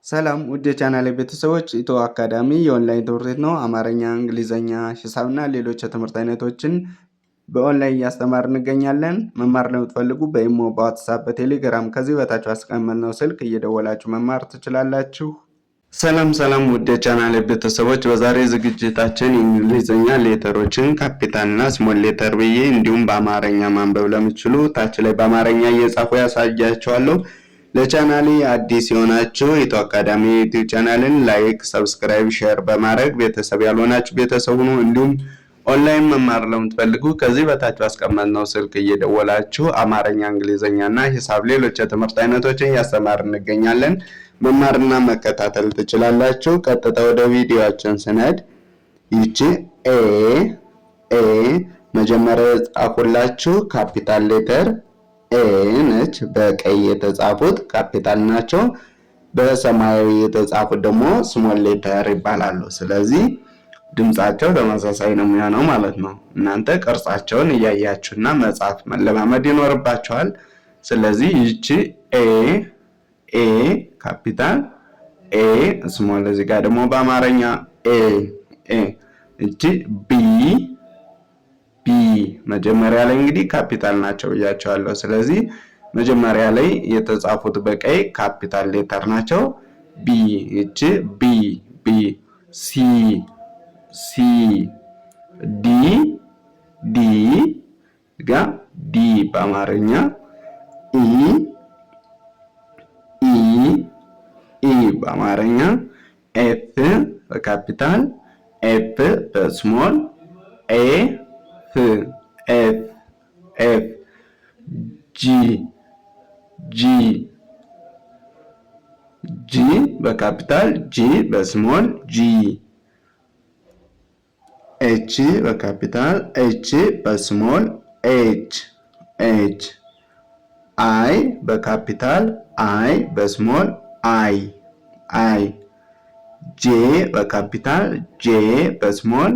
ሰላም ውድ የቻናሌ ቤተሰቦች ኢትዮ አካዳሚ የኦንላይን ትምህርት ቤት ነው። አማርኛ፣ እንግሊዘኛ፣ ሂሳብና ሌሎች የትምህርት አይነቶችን በኦንላይን እያስተማርን እንገኛለን። መማር ለምትፈልጉ በኢሞ፣ በዋትስአፕ፣ በቴሌግራም ከዚህ በታች አስቀመጥነው ስልክ እየደወላችሁ መማር ትችላላችሁ። ሰላም ውድ የቻናሌ ቤተሰቦች፣ በዛሬ ዝግጅታችን የእንግሊዘኛ ሌተሮችን ካፒታልና ስሞል ሌተር ብዬ እንዲሁም በአማርኛ ማንበብ ለምትችሉ ታች ላይ በአማርኛ እየጻፉ ያሳያችኋለሁ። ለቻናሌ አዲስ የሆናችሁ ኢትዮ አካዳሚ ዩቲዩብ ቻናልን ላይክ፣ ሰብስክራይብ፣ ሼር በማድረግ ቤተሰብ ያልሆናችሁ ቤተሰብ ሁኑ። እንዲሁም ኦንላይን መማር ለምትፈልጉ ከዚህ በታች አስቀመጥነው ስልክ እየደወላችሁ አማርኛ፣ እንግሊዘኛና ሂሳብ ሌሎች የትምህርት አይነቶችን እያስተማርን እንገኛለን። መማርና መከታተል ትችላላችሁ። ቀጥታ ወደ ቪዲዮአችን ስንሄድ ይቺ ኤ መጀመሪያ የጻፉላችሁ ካፒታል ሌተር ኤ ነች። በቀይ የተጻፉት ካፒታል ናቸው። በሰማያዊ የተጻፉት ደግሞ ስሞል ሌተር ይባላሉ። ስለዚህ ድምጻቸው ተመሳሳይ ነው የሚሆነው ማለት ነው። እናንተ ቅርጻቸውን እያያችሁና መጻፍ መለማመድ ይኖርባችኋል። ስለዚህ ይቺ ኤ ካፒታል፣ ኤ ስሞል፣ እዚህ ጋር ደግሞ በአማርኛ ኤ እቺ ቢ መጀመሪያ ላይ እንግዲህ ካፒታል ናቸው ብያቸዋለሁ። ስለዚህ መጀመሪያ ላይ የተጻፉት በቀይ ካፒታል ሌተር ናቸው። ቢ እቺ ቢ ሲ ዲ ጋ ዲ በአማርኛ ኢ በአማርኛ ኤፍ በካፒታል፣ ኤፍ በስሞል፣ ኤፍ ጂ በካፒታል፣ ጂ በስሞል፣ ጂ ኤች በካፒታል፣ ኤች በስሞል፣ ኤች አይ በካፒታል፣ አይ በስሞል፣ አይ ጄ በካፒታል፣ ጄ በስሞል፣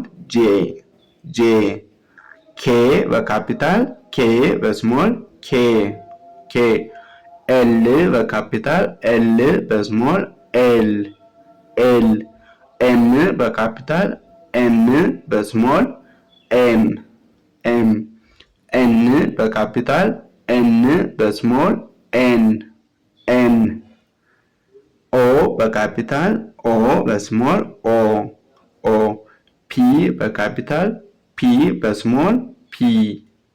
ጄ ኬ በካፒታል፣ ኬ በስሞል፣ ኬ ኤል በካፒታል፣ ኤል በስሞል፣ ኤል ኤም በካፒታል፣ ኤም በስሞል፣ ኤም ኤን በካፒታል፣ ኤን በስሞል፣ ኤን ኦ በካፒታል፣ ኦ በስሞል፣ ኦ ፒ በካፒታል፣ ፒ በስሞል፣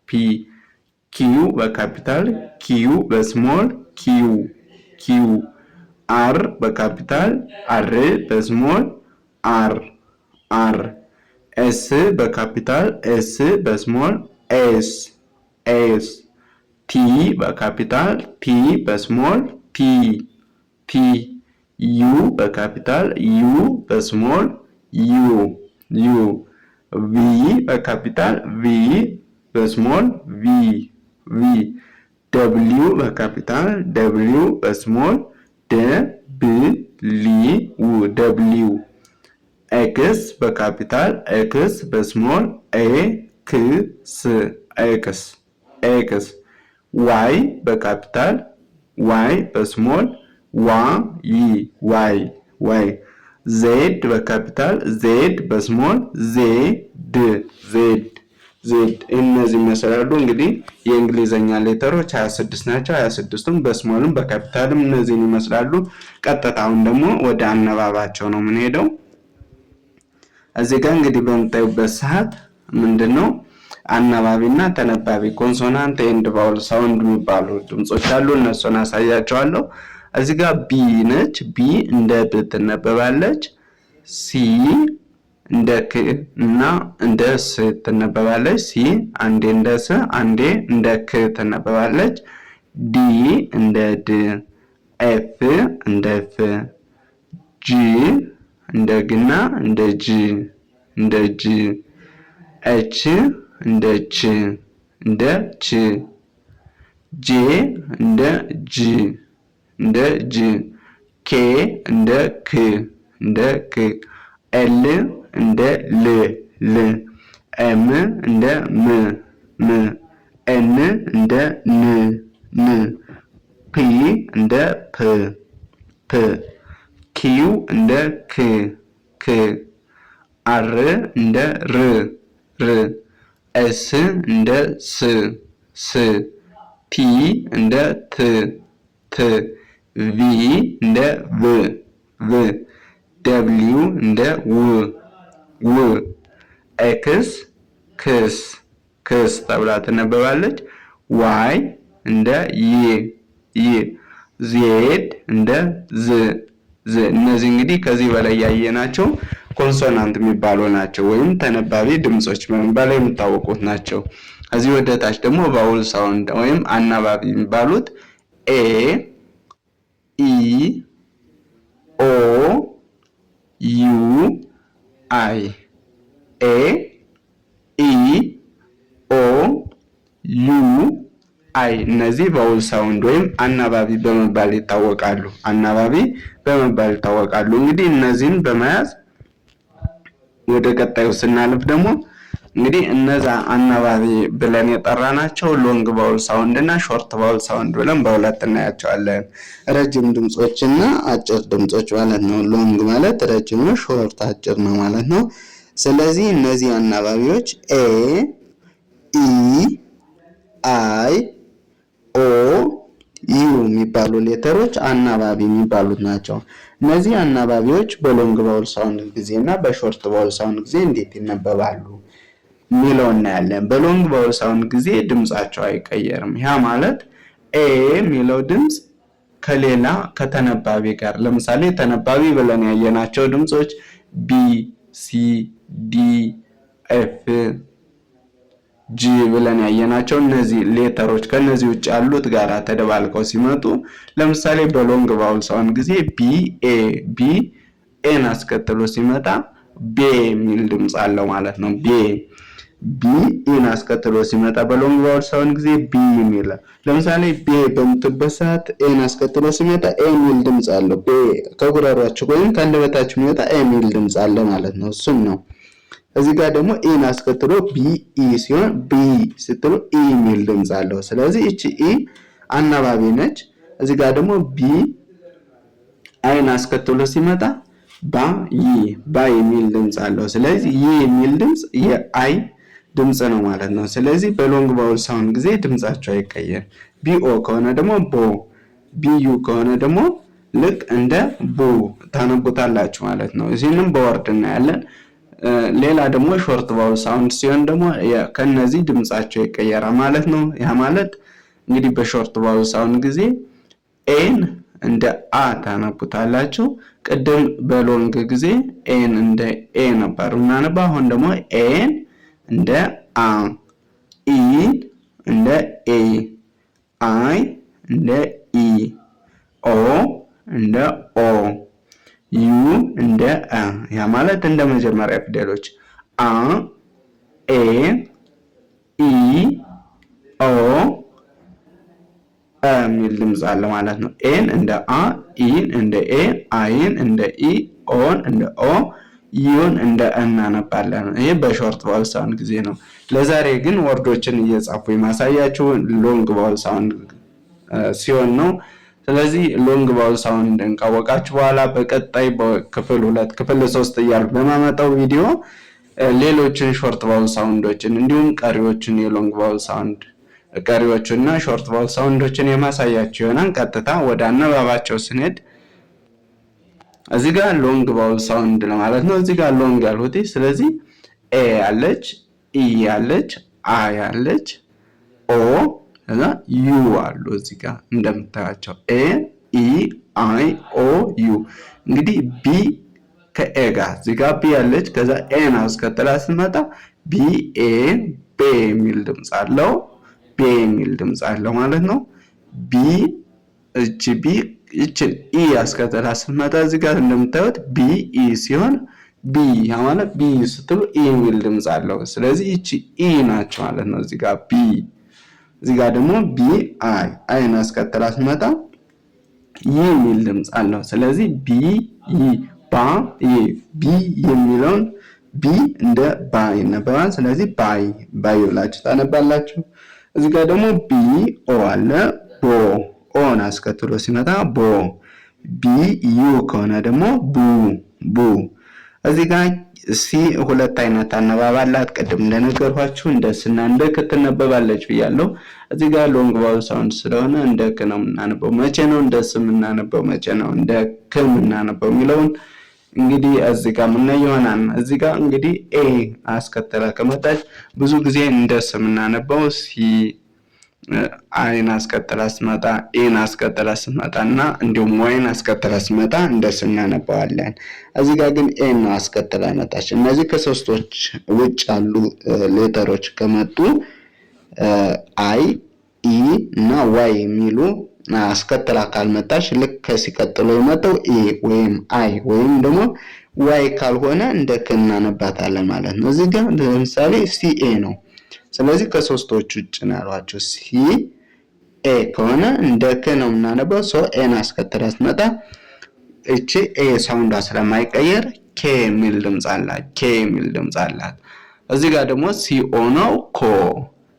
ፒ ኪዩ በካፒታል፣ ኪዩ በስሞል፣ ኪዩ አር በካፒታል፣ አር በስሞል፣ አር ኤስ በካፒታል፣ ኤስ በስሞል፣ ኤስ ቲ በካፒታል፣ ቲ በስሞል፣ ቲ ዩ በካፒታል፣ ዩ በስሞል፣ ዩ ቪ በካፒታል፣ ቪ በስሞል፣ ቪ ደብሊው በካፒታል፣ ደብሊው በስሞል፣ ደብሊው ኤክስ በካፒታል፣ ኤክስ በስሞል፣ ኤክስ ዋይ በካፒታል፣ ዋይ በስሞል፣ ዋይ ዜድ በካፒታል፣ ዜድ በስሞል፣ ዜድ እነዚህ ይመስላሉ። እንግዲህ የእንግሊዘኛ ሌተሮች 26 ናቸው። 26ቱም በስሞልም በካፒታልም እነዚህን ይመስላሉ። ቀጥታውን ደግሞ ወደ አነባባቸው ነው የምንሄደው። እዚህ ጋር እንግዲህ በምታዩበት ሰዓት ምንድነው አናባቢና ተነባቢ ኮንሶናንት ኤንድ ቫውል ሳውንድ የሚባሉ ድምጾች አሉ። እነሱን አሳያቸዋለሁ። እዚህ ጋር ቢ ነች። ቢ እንደ ብ ትነበባለች። ሲ እንደ ክ እና እንደ ስ ትነበባለች። ሲ አንዴ እንደ ስ አንዴ እንደ ክ ትነበባለች። ዲ እንደ ድ፣ ኤፍ እንደ ፍ፣ ጂ እንደ ግና እንደ ጅ፣ ኤች እንደ ች፣ ጄ እንደ ጅ፣ ኬ እንደ ክ፣ ኤል እንደ ል፣ ኤም እንደ ም፣ ኤን እንደ ን፣ ፒ እንደ ፕ፣ እንደ ክ አር እንደ ር ኤስ እንደ ስ ቲ እንደ ት ቪ እንደ ቭ ደብሊው እንደ ው ኤክስ ክስ ተብላ ትነበባለች። ዋይ እንደ ይ ዜድ እንደ ዝ እነዚህ እንግዲህ ከዚህ በላይ ያየናቸው ኮንሶናንት የሚባሉ ናቸው፣ ወይም ተነባቢ ድምጾች በመባል የሚታወቁት ናቸው። ከዚህ ወደ ታች ደግሞ ቫውል ሳውንድ ወይም አናባቢ የሚባሉት ኤ ኢ ኦ ዩ አይ ኤ ኢ ኦ ዩ አይ እነዚህ ቫውል ሳውንድ ወይም አናባቢ በመባል ይታወቃሉ። እንግዲህ እነዚህን በመያዝ ወደ ቀጣዩ ስናልፍ ደግሞ እንግዲህ እነዛ አናባቢ ብለን የጠራናቸው ሎንግ ቫውል ሳውንድ እና ሾርት ቫውል ሳውንድ ብለን በሁለት እናያቸዋለን። ረጅም ድምጾች እና አጭር ድምጾች ማለት ነው። ሎንግ ማለት ረጅም ነው፣ ሾርት አጭር ነው ማለት ነው። ስለዚህ እነዚህ አናባቢዎች ኤ ኢ አይ ኦ ዩ የሚባሉ ሌተሮች አናባቢ የሚባሉት ናቸው። እነዚህ አናባቢዎች በሎንግ ቫውል ሳውንድ ጊዜ እና በሾርት ቫውል ሳውንድ ጊዜ እንዴት ይነበባሉ የሚለው እናያለን። በሎንግ ቫውል ሳውንድ ጊዜ ድምጻቸው አይቀየርም። ያ ማለት ኤ የሚለው ድምጽ ከሌላ ከተነባቢ ጋር ለምሳሌ ተነባቢ ብለን ያየናቸው ድምጾች ቢ ሲ ዲ ኤፍ ጂ ብለን ያየናቸው እነዚህ ሌተሮች ከነዚህ ውጭ ያሉት ጋራ ተደባልቀው ሲመጡ ለምሳሌ በሎንግ ቫውል ሳውንድ ጊዜ ቢ ኤን አስከትሎ ሲመጣ ቤ የሚል ድምጽ አለው ማለት ነው። ቢ ኤን አስከትሎ ሲመጣ በሎንግ ቫውል ሳውንድ ጊዜ ቢ የሚል ለምሳሌ ቤ በምትበት ሰዓት ኤን አስከትሎ ሲመጣ ኤ የሚል ድምጽ አለው። ቤ ከጉሮሯችሁ ወይም ከአንደበታችሁ የሚወጣ ኤ የሚል ድምጽ አለ ማለት ነው። እሱም ነው። እዚህ ጋር ደግሞ ኢን አስከትሎ ቢ ኢ ሲሆን ቢ ስትሉ ኢ የሚል ድምጽ አለው። ስለዚህ እቺ ኢ አናባቢ ነች። እዚህ ጋር ደግሞ ቢ አይን አስከትሎ ሲመጣ ባ የሚል ድምጽ አለው። ስለዚህ ይ የሚል ድምጽ የአይ ድምጽ ነው ማለት ነው። ስለዚህ በሎንግ ቫውል ሳውንድ ጊዜ ድምጻቸው አይቀየር። ቢኦ ከሆነ ደግሞ ቦ፣ ቢዩ ከሆነ ደግሞ ልክ እንደ ቡ ታነቡታላችሁ ማለት ነው። እዚህንም በወርድ እናያለን። ሌላ ደግሞ ሾርት ቫውል ሳውንድ ሲሆን ደግሞ ከነዚህ ድምጻቸው ይቀየራል ማለት ነው። ያ ማለት እንግዲህ በሾርት ቫውል ሳውንድ ጊዜ ኤን እንደ አ ታነቡታላችሁ። ቅድም በሎንግ ጊዜ ኤን እንደ ኤ ነበር እናነባ። አሁን ደግሞ ኤን እንደ አ፣ ኢን እንደ ኤ፣ አይ እንደ ኢ፣ ኦ እንደ ኦ፣ ዩ እንደ አ። ያ ማለት እንደ መጀመሪያ ፊደሎች አ፣ ኤ፣ ኢ፣ ኦ የሚል ድምጽ አለ ማለት ነው። ኤን እንደ አ፣ ኢን እንደ ኤ፣ አይን እንደ ኢ፣ ኦን እንደ ኦ፣ ዩን እንደ እናነባለን። ይሄ በሾርት ቫውል ሳውንድ ጊዜ ነው። ለዛሬ ግን ወርዶችን እየጻፉ የማሳያችሁ ሎንግ ቫውል ሳውንድ ሲሆን ነው። ስለዚህ ሎንግ ቫውል ሳውንድ ካወቃችሁ በኋላ በቀጣይ በክፍል 2 ክፍል 3 እያልኩ በማመጣው ቪዲዮ ሌሎችን ሾርት ቫውል ሳውንዶችን እንዲሁም ቀሪዎችን የሎንግ ቫውል ሳውንድ ቀሪዎቹና ሾርት ቫውል ሳውንዶችን የማሳያችሁ ይሆናል። ቀጥታ ወደ አነባባቸው ስንሄድ እዚህ ጋር ሎንግ ቫውል ሳውንድ ማለት ነው። እዚህ ጋር ሎንግ ያልሁት ስለዚህ ኤ ያለች፣ ኢ ያለች፣ አ ያለች፣ ኦ እና ዩ አሉ። እዚህ ጋር እንደምታያቸው ኤ፣ ኢ፣ አይ፣ ኦ፣ ዩ። እንግዲህ ቢ ከኤ ጋር እዚህ ጋር ቢ ያለች ከዛ ኤን አስከትላ ስትመጣ ቢ ኤ ቤ የሚል ድምጽ አለው። ቤ የሚል ድምጽ አለው ማለት ነው። ቢ እቺ ቢ እቺን ኢ አስከትላ ስትመጣ እዚህ ጋር እንደምታዩት ቢ ኢ ሲሆን ቢ ያ ማለት ቢ ስትሉ ኢ የሚል ድምጽ አለው። ስለዚህ እቺ ኢ ናቸው ማለት ነው። እዚህ ጋር ቢ፣ እዚህ ጋር ደግሞ ቢ አይ፣ አይን አስከትላ ስትመጣ ይ የሚል ድምጽ አለው። ስለዚህ ቢ ይ፣ ባ ይ፣ ቢ የሚለውን ቢ እንደ ባ ይነበባል። ስለዚህ ባይ ብላችሁ ታነባላችሁ። እዚህ ጋር ደግሞ ቢ ኦ አለ። ቦ ኦን አስከትሎ ሲመጣ ቦ፣ ቢ ዩ ከሆነ ደግሞ ቡ ቡ። እዚህ ጋር ሲ ሁለት አይነት አነባብ አላት። ቅድም እንደነገርኳችሁ እንደ ስና እንደ ክ ትነበባለች ብያለሁ። እዚህ ጋር ሎንግ ቫውል ሳውንድ ስለሆነ እንደ ክ ነው የምናነበው። መቼ ነው እንደ ስ የምናነበው፣ መቼ ነው እንደ ክ የምናነበው የሚለውን እንግዲህ እዚህ ጋር ምን ይሆናል። እዚህ ጋር እንግዲህ ኤ አስከተላ ከመጣች ብዙ ጊዜ እንደ ስ የምናነበው ሲ አይን አስከተላ ስትመጣ ኤን አስከተላ ስትመጣና እንዲሁም ዋይን አስከተላ ስትመጣ እንደስ እናነባዋለን። እዚህ ጋር ግን ኤን አስከተላ መጣች። እነዚህ ከሶስቶች ውጭ ያሉ ሌተሮች ከመጡ አይ ኢ እና ዋይ የሚሉ አስከተላ ካልመጣች ልክ ከሲቀጥሎ የመጣው ኤ ወይም አይ ወይም ደግሞ ዋይ ካልሆነ እንደ ክ እናነባታለን ማለት ነው። እዚህ ጋር ለምሳሌ ሲኤ ነው። ስለዚህ ከሶስቶች ውጭ ነው ያሏቸው። ሲ ኤ ከሆነ እንደ ክ ነው የምናነበው። ሶ ኤን አስከተላ ስትመጣ እቺ ኤ ሳውንዷ ስለማይቀየር ኬ የሚል ድምጽ አላት። ኬ የሚል ድምጽ አላት። እዚህ ጋር ደግሞ ሲኦ ነው ኮ፣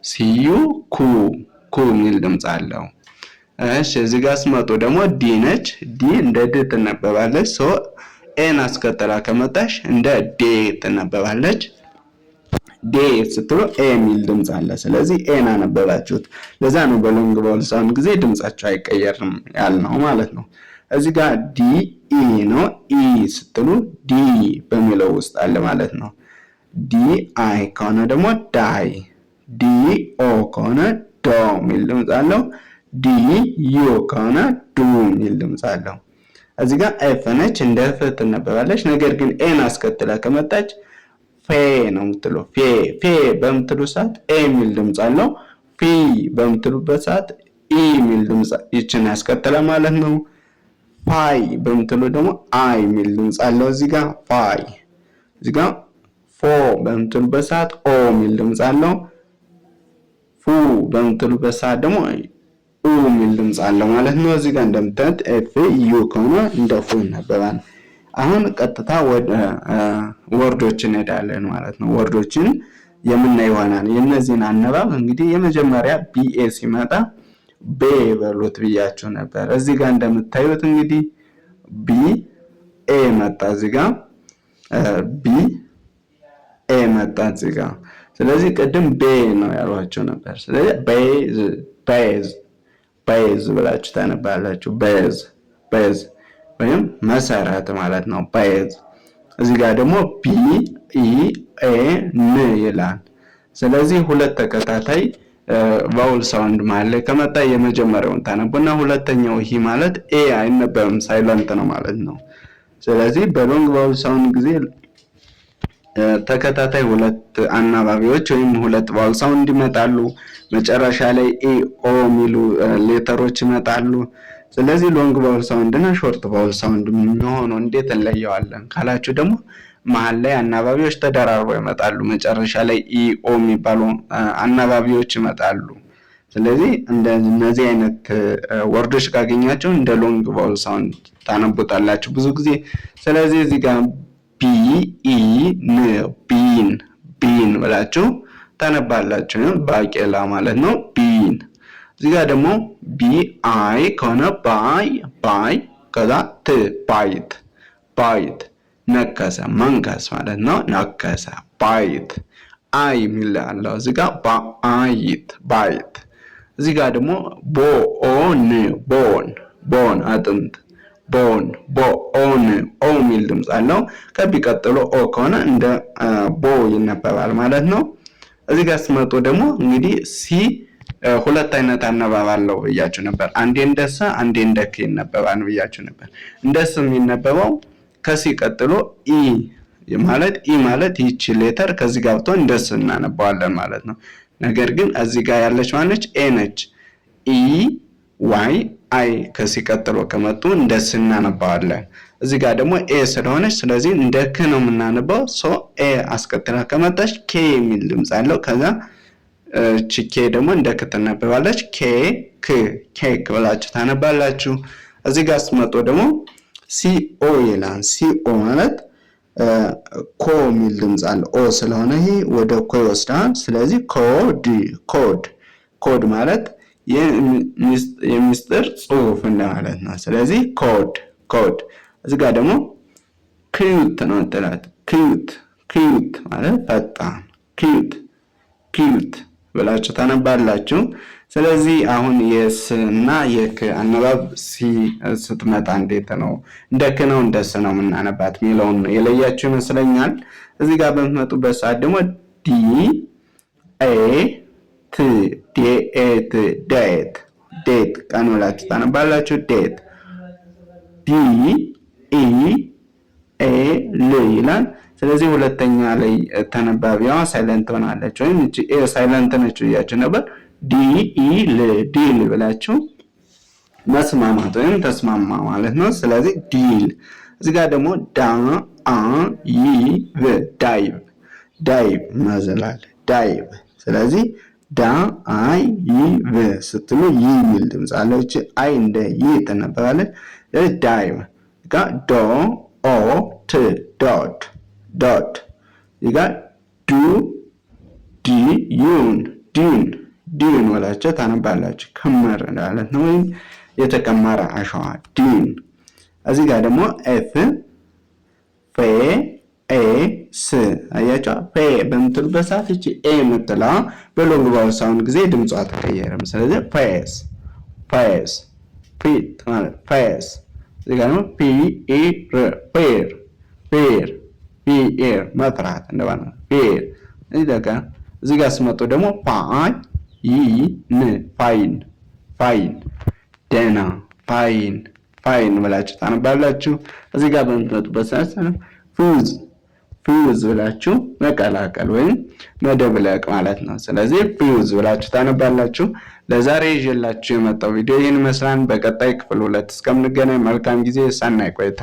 ሲዩ ኩ፣ ኩ የሚል ድምጽ አለው። እሺ እዚህ ጋር ስመጡ ደግሞ ዲ ነች። ዲ እንደ ድ ትነበባለች። ሶ ኤን አስከተላ ከመጣሽ እንደ ዴ ትነበባለች። ዴ ስትሉ ኤ የሚል ድምጽ አለ። ስለዚህ ኤን አነበባችሁት። ለዛ ነው በሎንግ ቫውል ሳውንድ ጊዜ ድምጻቸው አይቀየርም ያልነው ማለት ነው። እዚህ ጋር ዲ ኢ ነው። ኢ ስትሉ ዲ በሚለው ውስጥ አለ ማለት ነው። ዲ አይ ከሆነ ደግሞ ዳይ፣ ዲ ኦ ከሆነ ዶ የሚል ድምጽ አለው። ዲ ዩ ከሆነ ዱ የሚል ድምጽ አለው። እዚህ ጋር ኤፍ ነች። እንደ ኤፍ ትነበባለች። ነገር ግን ኤን አስከትላ ከመጣች ፌ ነው የምትለው። ፌ በምትሉ ሰዓት ኤ የሚል ድምጽ አለው። ፊ በምትሉበት ሰዓት ኢ የሚል ድምጽ ይችን ያስከተለ ማለት ነው። ፋይ በምትሉ ደግሞ አይ የሚል ድምጽ አለው። እዚህ ጋር ፋይ። እዚህ ጋር ፎ በምትሉበት ሰዓት ኦ የሚል ድምጽ አለው። ፉ በምትሉበት ሰዓት ደግሞ ኡ የሚል ድምጽ አለው ማለት ነው። እዚህ ጋር እንደምታዩት ኤፍ ዩ ከሆነ እንደ ፉ ይነበባል። አሁን ቀጥታ ወደ ወርዶች እንሄዳለን ማለት ነው። ወርዶችን የምናይ ይሆናል። የነዚህን አነባብ እንግዲህ የመጀመሪያ ቢኤ ሲመጣ ቤ በሉት ብያችሁ ነበር። እዚህ ጋር እንደምታዩት እንግዲህ ቢ ኤ መጣ። እዚህ ጋር ቢ ኤ መጣ እዚህ ጋር። ስለዚህ ቅድም ቤ ነው ያሏችሁ ነበር። ስለዚህ ቤዝ ቤዝ ቤዝ ብላችሁ ታነባላችሁ። ቤዝ ቤዝ ወይም መሰረት ማለት ነው። ቤዝ። እዚህ ጋር ደግሞ ቢ ኢ ኤ ን ይላል። ስለዚህ ሁለት ተከታታይ ቫውል ሳውንድ ማለት ከመጣ የመጀመሪያውን ታነቡና ሁለተኛው ሂ ማለት ኤ አይነበብም፣ ሳይለንት ነው ማለት ነው። ስለዚህ በሎንግ ቫውል ሳውንድ ጊዜ ተከታታይ ሁለት አናባቢዎች ወይም ሁለት ቫውል ሳውንድ ይመጣሉ። መጨረሻ ላይ ኤ ኦ የሚሉ ሌተሮች ይመጣሉ። ስለዚህ ሎንግ ቫውል ሳውንድ እና ሾርት ቫውል ሳውንድ የሚሆነው እንዴት እንለየዋለን ካላችሁ ደግሞ መሀል ላይ አናባቢዎች ተደራርበው ይመጣሉ። መጨረሻ ላይ ኢ ኦ የሚባሉ አናባቢዎች ይመጣሉ። ስለዚህ እነዚህ አይነት ወርዶች ካገኛችሁ እንደ ሎንግ ቫውል ሳውንድ ታነቡታላችሁ ብዙ ጊዜ። ስለዚህ እዚህ ጋር ቢ ኢ ን ቢን ቢን ብላችሁ ታነባላችሁ። ባቄላ ማለት ነው ቢን። እዚህ ጋር ደግሞ ቢ አይ ከሆነ ባይ ባይ፣ ከዛ ት ባይት ባይት፣ ነከሰ መንከስ ማለት ነው ነከሰ ባይት። አይ የሚል አለው እዚህ ጋር ባይት ባይት። እዚህ ጋር ደግሞ ቦ ኦ ን ቦን ቦን አጥንት ቦን ቦ ኦን ኦ የሚል ድምጽ አለው። ከቢቀጥሎ ኦ ከሆነ እንደ ቦ ይነበባል ማለት ነው። እዚህ ጋር ስመጡ ደግሞ እንግዲህ ሲ ሁለት አይነት አነባብ አለው ብያችሁ ነበር። አንዴ እንደሰ አንዴ እንደከ ይነበባል ብያችሁ ነበር። እንደሰ የሚነበበው ከሲ ቀጥሎ ኢ ማለት ይቺ ሌተር ከዚህ ጋር ብትሆን እንደሰ እናነባዋለን ማለት ነው። ነገር ግን እዚህ ጋር ያለች ማለች ኤ ነች። ኢ ዋይ አይ ከሲ ቀጥሎ ከመጡ እንደሰ እናነባዋለን። እዚህ ጋር ደግሞ ኤ ስለሆነች ስለዚህ እንደከ ነው የምናነባው። ሶ ኤ አስከትላ ከመጣች ኬ የሚል ድምጽ አለው። ከዛ ኬ ደግሞ እንደከ ትነበባለች። ኬክ ብላችሁ ታነባላችሁ። እዚህ ጋር ስትመጡ ደግሞ ሲኦ ይላል። ሲኦ ማለት ኮ የሚል ድምጽ አለ። ኦ ስለሆነ ይሄ ወደ ኮ ይወስዳል። ስለዚህ ኮድ ማለት የሚስጥር ጽሑፍ እንደማለት ነው። ስለዚህ ኮድ። እዚህ ጋር ደግሞ ኪዩት ነው ጥላት። ኪዩት ማለት ፈጣን። ኪዩት ብላችሁ ታነባላችሁ። ስለዚህ አሁን የስ እና የክ አነባብ ስትመጣ እንዴት ነው እንደ ክ ነው እንደ ስ ነው የምናነባት የሚለውን የለያችሁ ይመስለኛል። እዚህ ጋር በምትመጡበት ሰዓት ደግሞ ዴት ቀን ብላችሁ ታነባላችሁ። ል ይላል። ስለዚህ ሁለተኛ ላይ ተነባቢዋ ሳይለንት ሆናለች፣ ወይም እቺ ሳይለንት ነች ብያችሁ ነበር። ዲል ብላችሁ መስማማት ወይም ተስማማ ማለት ነው። ስለዚህ ዲል። እዚህ ጋር ደግሞ ዳይቭ መዘላል ዳይቭ። ስለዚህ ዳይቭ ስትሉ ይ የሚል ድምፅ አለው። እቺ አይ እንደ ይ ትነበባለች። ዳይቭ ጋር ዶት እዚህ ጋር ዲዩን ወላችሁ ታነባላችሁ። ክምር ማለት ነው፣ ወይም የተከመረ አሸዋ ዲዩን። እዚህ ጋር ደግሞ ስ አያችሁ። በምትሉበት ሰዓት እቺ የምትለዋ በሎንግ ቫወል ሳውንድ ጊዜ ድምጿ አትቀየርም። ስለዚህ ፌስ እዚህ ጋር ደግሞ ፔር መጥራት እንደማለት ፔር። እዚህ ጋር ስመጡ ደግሞ ፋይን ደህና ፋይን ብላችሁ ታነባላችሁ። እዚህ ጋር በምትመጡበት ሰዓት ፊውዝ ብላችሁ መቀላቀል ወይም መደብለቅ ማለት ነው። ስለዚህ ፊውዝ ብላችሁ ታነባላችሁ። ለዛሬ ይዤላችሁ የመጣው ቪዲዮ ይህን ይመስላል። በቀጣይ ክፍል 2 እስከምንገናኝ መልካም ጊዜ፣ ሰናይ ቆይታ።